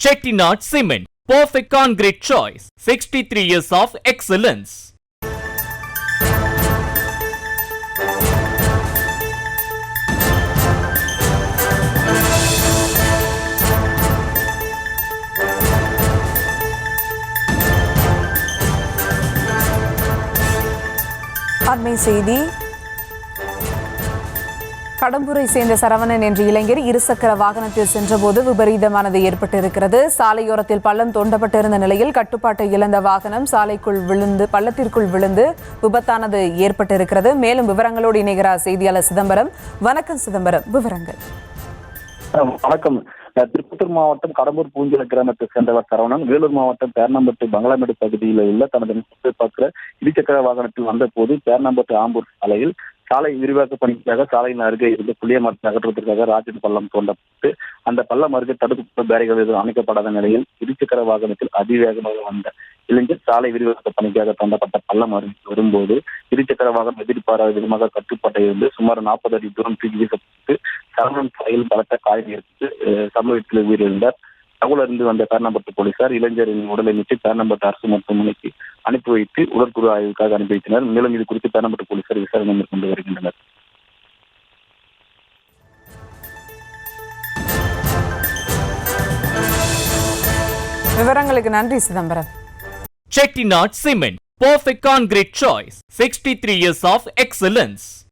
Chettinad Cement, perfect concrete choice. 63 years of excellence. அண்மை செய்தி. கடம்பூரை சேர்ந்த சரவணன் என்ற இளைஞர் இருசக்கர வாகனத்தில் சென்றபோது விபரீதமானது ஏற்பட்டிருக்கிறது. சாலையோரத்தில் பள்ளம் தோண்டப்பட்டிருந்த நிலையில் கட்டுப்பாட்டை இழந்த வாகனம் பள்ளத்திற்குள் விழுந்து விபத்தானது ஏற்பட்டிருக்கிறது. மேலும் விவரங்களோடு இணைகிறார் செய்தியாளர் சிதம்பரம். வணக்கம் சிதம்பரம், விவரங்கள். வணக்கம். திருப்பத்தூர் மாவட்டம் கடம்பூர் பூஞ்சல கிராமத்தை சேர்ந்தவர் சரவணன் வேலூர் மாவட்டம் பேர்ணம்பட்டு பங்களாமேடு பகுதியில் உள்ள தனது பார்க்கிற இருசக்கர வாகனத்தில் வந்த போது பேர்ணம்பட்டு ஆம்பூர் சாலையில் சாலை விரிவாக்க பணிக்காக சாலையின் அருகே இருந்து புளிய மரத்தை அகற்றுவதற்காக ராஜன் பள்ளம் தோண்டப்பட்டு அந்த பள்ளம் அருகே தடுப்பு பேரிகள் எதுவும் அமைக்கப்படாத நிலையில் இருசக்கர வாகனத்தில் அதிவேகமாக வந்த இளைஞர் சாலை விரிவாக்க பணிக்காக தோண்டப்பட்ட பள்ளம் அருகே வரும்போது இருசக்கர வாகனம் எதிர்பாராத விதமாக கட்டுப்பாட்டை இருந்து சுமார் 40 அடி தூரம் தூக்கி வீசப்பட்டு சரவணன் சாலையில் பலத்த காயம் ஏற்பட்டு சம்பவத்தில் உயிரிழந்தார். தகவல் அறிந்து வந்த பேர்ணம்பட்டு போலீசார் இளைஞரின் உடலை மீட்டு பேர்ணம்பட்டு அரசு மருத்துவமனைக்கு அனுப்பி வைத்து உடற்குழு ஆய்வுக்காக அனுப்பி வைத்தனர். மேலும் இது குறித்து பேர்ணம்பட்டு போலீசார் விசாரணை மேற்கொண்டு வருகின்றனர். விவரங்களுக்கு நன்றி Chidambaram. Chettinad Cement, perfect concrete choice. 63 years of excellence.